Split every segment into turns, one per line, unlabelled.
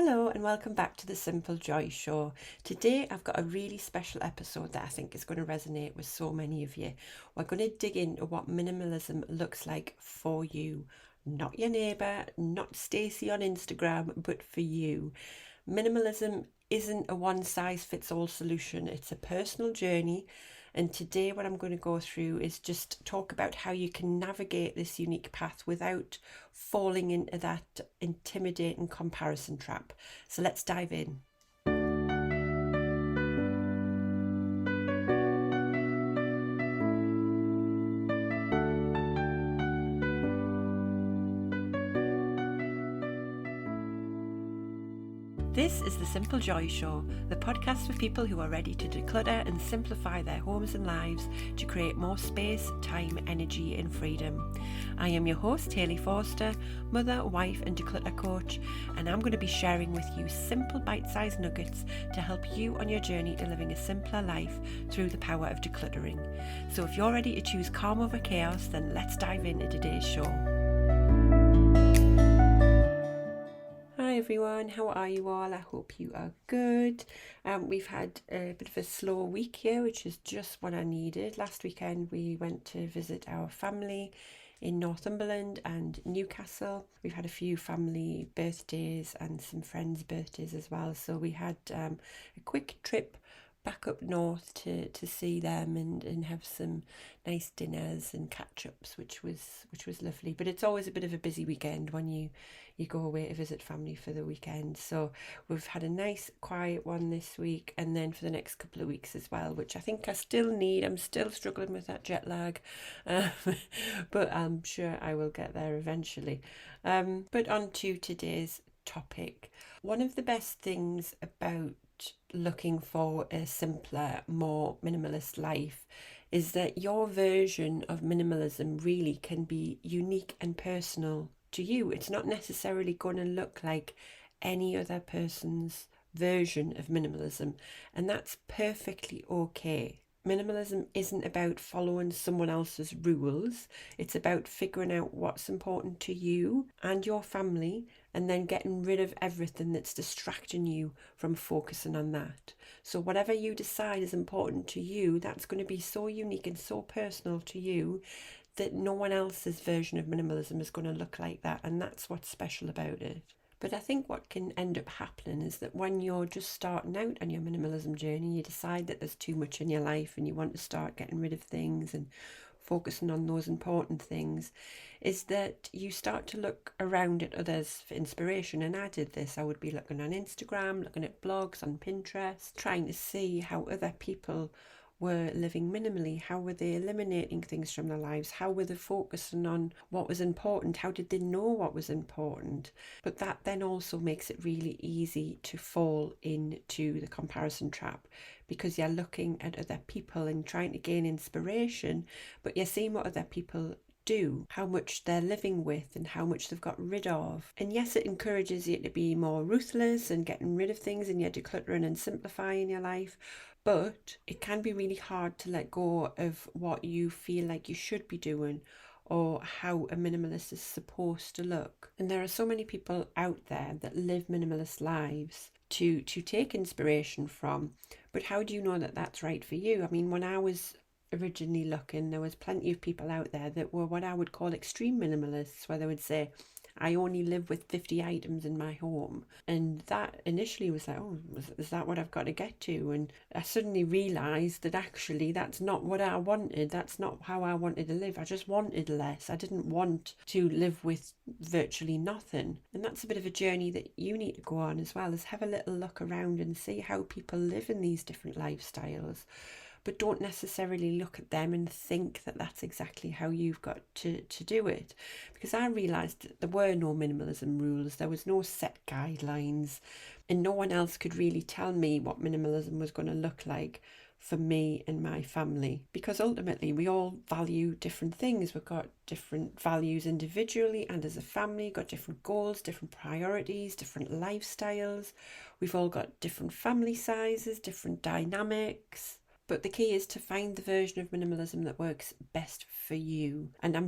Hello and welcome back to the Simple Joy Show. Today I've got a really special episode that I think is going to resonate with so many of you. We're going to dig into what minimalism looks like for you. Not your neighbour, not Stacey on Instagram, but for you. Minimalism isn't a one-size-fits-all solution. It's a personal journey. And today what I'm going to go through is just talk about how you can navigate this unique path without falling into that intimidating comparison trap. So let's dive in. This is the Simple Joy Show, the podcast for people who are ready to declutter and simplify their homes and lives to create more space, time, energy and freedom. I am your host, Hayley Forster, mother, wife and declutter coach, and I'm going to be sharing with you simple bite-sized nuggets to help you on your journey to living a simpler life through the power of decluttering. So if you're ready to choose calm over chaos, then let's dive into today's show. Hi everyone, how are you all? I hope you are good. We've had a bit of a slow week here, which is just what I needed. Last weekend we went to visit our family in Northumberland and Newcastle. We've had a few family birthdays and some friends' birthdays as well. So we had a quick trip back up north to see them and have some nice dinners and catch-ups, which was lovely. But it's always a bit of a busy weekend when you go away to visit family for the weekend. So we've had a nice quiet one this week, and then for the next couple of weeks as well, which I think I still need. I'm still struggling with that jet lag, but I'm sure I will get there eventually. But on to today's topic. One of the best things about looking for a simpler, more minimalist life is that your version of minimalism really can be unique and personal to you. It's not necessarily going to look like any other person's version of minimalism, and that's perfectly okay. Minimalism isn't about following someone else's rules. It's about figuring out what's important to you and your family and then getting rid of everything that's distracting you from focusing on that. So whatever you decide is important to you, that's going to be so unique and so personal to you that no one else's version of minimalism is going to look like that. And that's what's special about it. But I think what can end up happening is that when you're just starting out on your minimalism journey, you decide that there's too much in your life and you want to start getting rid of things and focusing on those important things, is that you start to look around at others for inspiration. And I did this. I would be looking on Instagram, looking at blogs on Pinterest, trying to see how other people were living minimally. How were they eliminating things from their lives? How were they focusing on what was important? How did they know what was important? But that then also makes it really easy to fall into the comparison trap, because you're looking at other people and trying to gain inspiration, but you're seeing what other people do, how much they're living with and how much they've got rid of. And yes, it encourages you to be more ruthless and getting rid of things, and you're decluttering and simplifying your life. But it can be really hard to let go of what you feel like you should be doing or how a minimalist is supposed to look. And there are so many people out there that live minimalist lives to take inspiration from. But how do you know that that's right for you? I mean, when I was originally looking, there was plenty of people out there that were what I would call extreme minimalists, where they would say, I only live with 50 items in my home. And that initially was like, oh, is that what I've got to get to? And I suddenly realised that actually that's not what I wanted. That's not how I wanted to live. I just wanted less. I didn't want to live with virtually nothing. And that's a bit of a journey that you need to go on as well, is have a little look around and see how people live in these different lifestyles. But don't necessarily look at them and think that that's exactly how you've got to do it. Because I realised that there were no minimalism rules, there was no set guidelines, and no one else could really tell me what minimalism was going to look like for me and my family. Because ultimately we all value different things. We've got different values individually and as a family, got different goals, different priorities, different lifestyles. We've all got different family sizes, different dynamics. But the key is to find the version of minimalism that works best for you. And I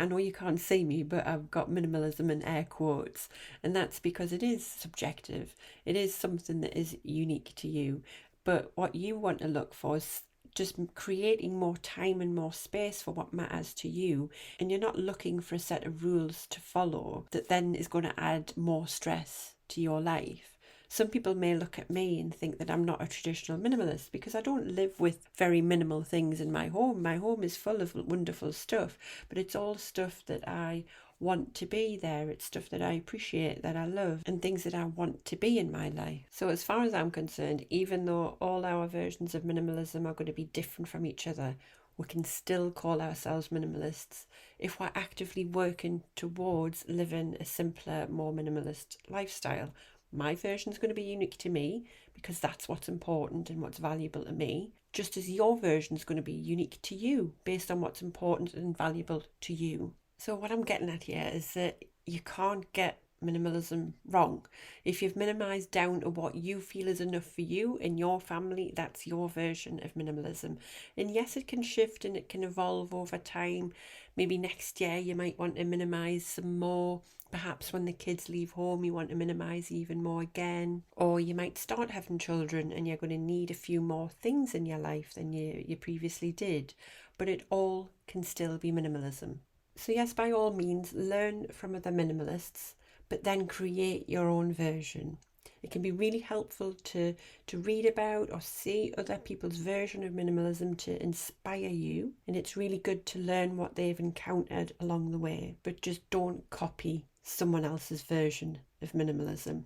know you can't see me, but I've got minimalism in air quotes. And that's because it is subjective. It is something that is unique to you. But what you want to look for is just creating more time and more space for what matters to you. And you're not looking for a set of rules to follow that then is going to add more stress to your life. Some people may look at me and think that I'm not a traditional minimalist because I don't live with very minimal things in my home. My home is full of wonderful stuff, but it's all stuff that I want to be there. It's stuff that I appreciate, that I love, and things that I want to be in my life. So as far as I'm concerned, even though all our versions of minimalism are going to be different from each other, we can still call ourselves minimalists if we're actively working towards living a simpler, more minimalist lifestyle. My version is going to be unique to me because that's what's important and what's valuable to me, just as your version is going to be unique to you based on what's important and valuable to you. So what I'm getting at here is that you can't get minimalism wrong. If you've minimized down to what you feel is enough for you and your family, that's your version of minimalism. And yes, it can shift and it can evolve over time. Maybe next year you might want to minimize some more. Perhaps when the kids leave home, you want to minimise even more again. Or you might start having children and you're going to need a few more things in your life than you previously did. But it all can still be minimalism. So yes, by all means, learn from other minimalists, but then create your own version. It can be really helpful to read about or see other people's version of minimalism to inspire you. And it's really good to learn what they've encountered along the way, but just don't copy someone else's version of minimalism.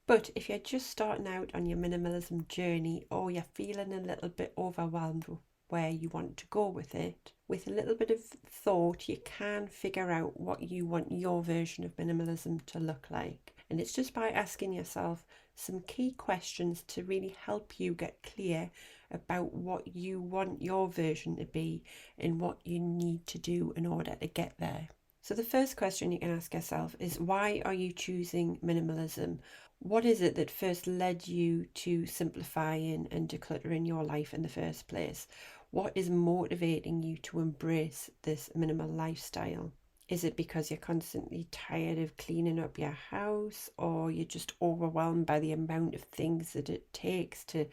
But if you're just starting out on your minimalism journey or you're feeling a little bit overwhelmed with where you want to go with it, with a little bit of thought, you can figure out what you want your version of minimalism to look like. And it's just by asking yourself some key questions to really help you get clear about what you want your version to be and what you need to do in order to get there. So the first question you can ask yourself is, why are you choosing minimalism? What is it that first led you to simplifying and decluttering your life in the first place? What is motivating you to embrace this minimal lifestyle? Is it because you're constantly tired of cleaning up your house, or you're just overwhelmed by the amount of things that it takes to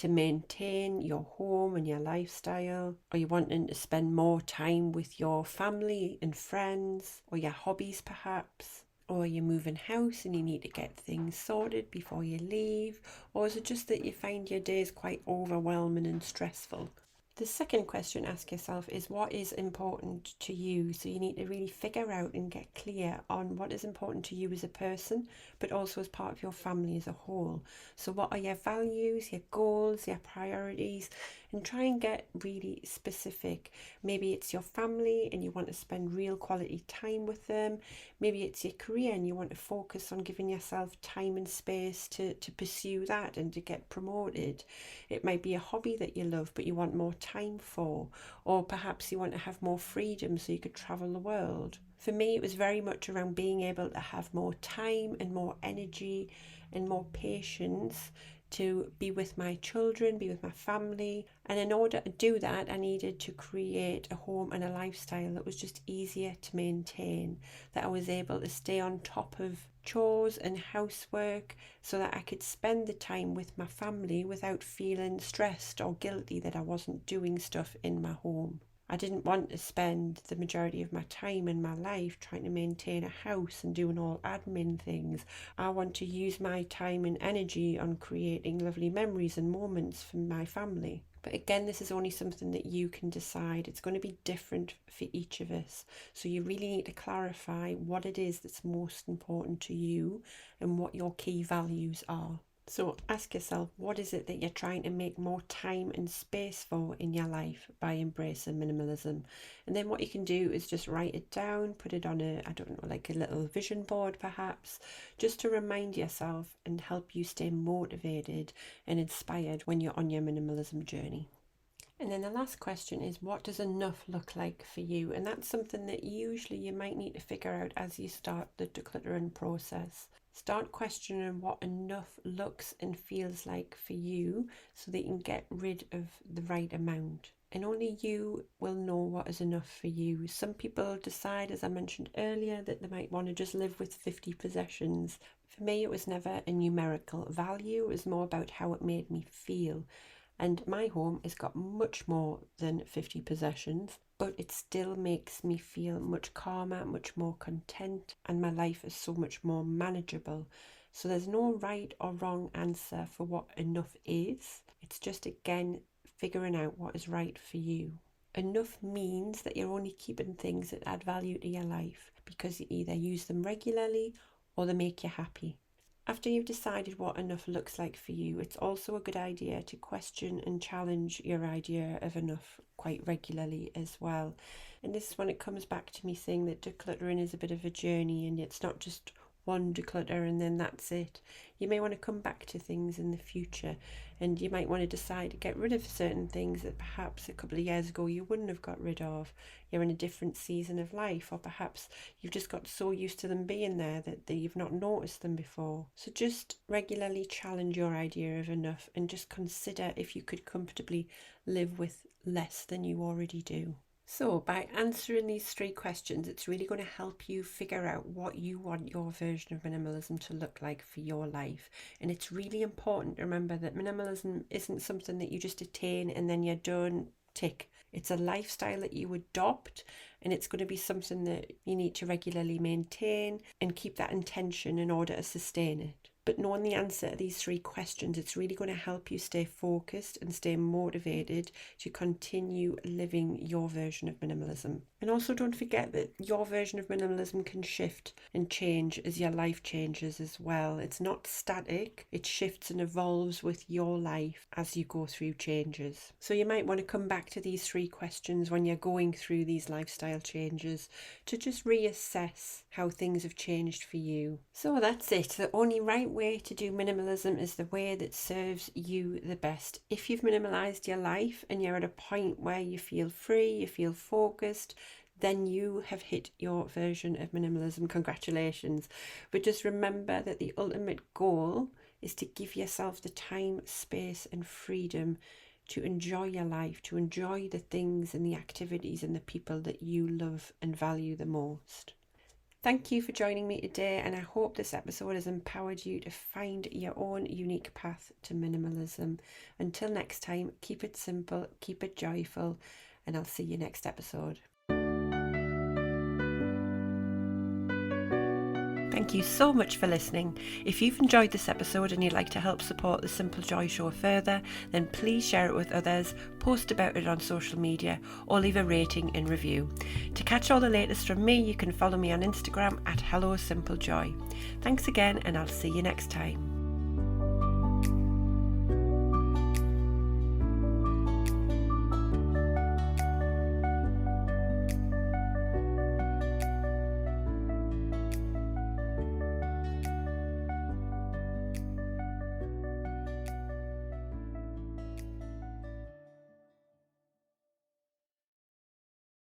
maintain your home and your lifestyle? Are you wanting to spend more time with your family and friends, or your hobbies perhaps? Or are you moving house and you need to get things sorted before you leave? Or is it just that you find your days quite overwhelming and stressful? The second question ask yourself is, what is important to you? So you need to really figure out and get clear on what is important to you as a person, but also as part of your family as a whole. So what are your values, your goals, your priorities? And try and get really specific. Maybe it's your family and you want to spend real quality time with them. Maybe it's your career and you want to focus on giving yourself time and space to pursue that and to get promoted. It might be a hobby that you love but you want more time for, or perhaps you want to have more freedom so you could travel the world. For me, it was very much around being able to have more time and more energy and more patience to be with my children, be with my family. And in order to do that, I needed to create a home and a lifestyle that was just easier to maintain, that I was able to stay on top of chores and housework so that I could spend the time with my family without feeling stressed or guilty that I wasn't doing stuff in my home. I didn't want to spend the majority of my time in my life trying to maintain a house and doing all admin things. I want to use my time and energy on creating lovely memories and moments for my family. But again, this is only something that you can decide. It's going to be different for each of us. So you really need to clarify what it is that's most important to you and what your key values are. So ask yourself, what is it that you're trying to make more time and space for in your life by embracing minimalism? And then what you can do is just write it down, put it on like a little vision board perhaps, just to remind yourself and help you stay motivated and inspired when you're on your minimalism journey. And then the last question is, what does enough look like for you? And that's something that usually you might need to figure out as you start the decluttering process. Start questioning what enough looks and feels like for you so that you can get rid of the right amount. And only you will know what is enough for you. Some people decide, as I mentioned earlier, that they might want to just live with 50 possessions. For me, it was never a numerical value. It was more about how it made me feel. And my home has got much more than 50 possessions, but it still makes me feel much calmer, much more content, and my life is so much more manageable. So there's no right or wrong answer for what enough is. It's just, again, figuring out what is right for you. Enough means that you're only keeping things that add value to your life because you either use them regularly or they make you happy. After you've decided what enough looks like for you, it's also a good idea to question and challenge your idea of enough quite regularly as well. And this is when it comes back to me saying that decluttering is a bit of a journey, and it's not just one declutter and then that's it. You may want to come back to things in the future, and you might want to decide to get rid of certain things that perhaps a couple of years ago you wouldn't have got rid of. You're in a different season of life, or perhaps you've just got so used to them being there that you've not noticed them before. So just regularly challenge your idea of enough and just consider if you could comfortably live with less than you already do. So by answering these 3 questions, it's really going to help you figure out what you want your version of minimalism to look like for your life. And it's really important to remember that minimalism isn't something that you just attain and then you're done, tick. It's a lifestyle that you adopt, and it's going to be something that you need to regularly maintain and keep that intention in order to sustain it. But knowing the answer to these 3 questions, it's really going to help you stay focused and stay motivated to continue living your version of minimalism. And also don't forget that your version of minimalism can shift and change as your life changes as well. It's not static, it shifts and evolves with your life as you go through changes. So you might want to come back to these 3 questions when you're going through these lifestyle changes to just reassess how things have changed for you. So that's it. The only right way to do minimalism is the way that serves you the best. If you've minimalized your life and you're at a point where you feel free, you feel focused, then you have hit your version of minimalism. Congratulations. But just remember that the ultimate goal is to give yourself the time, space and freedom to enjoy your life, to enjoy the things and the activities and the people that you love and value the most. Thank you for joining me today, and I hope this episode has empowered you to find your own unique path to minimalism. Until next time, keep it simple, keep it joyful, and I'll see you next episode. Thank you so much for listening. If you've enjoyed this episode and you'd like to help support the Simple Joy Show further, then please share it with others, post about it on social media, or leave a rating and review. To catch all the latest from me, you can follow me on Instagram at HelloSimpleJoy. Thanks again, and I'll see you next time.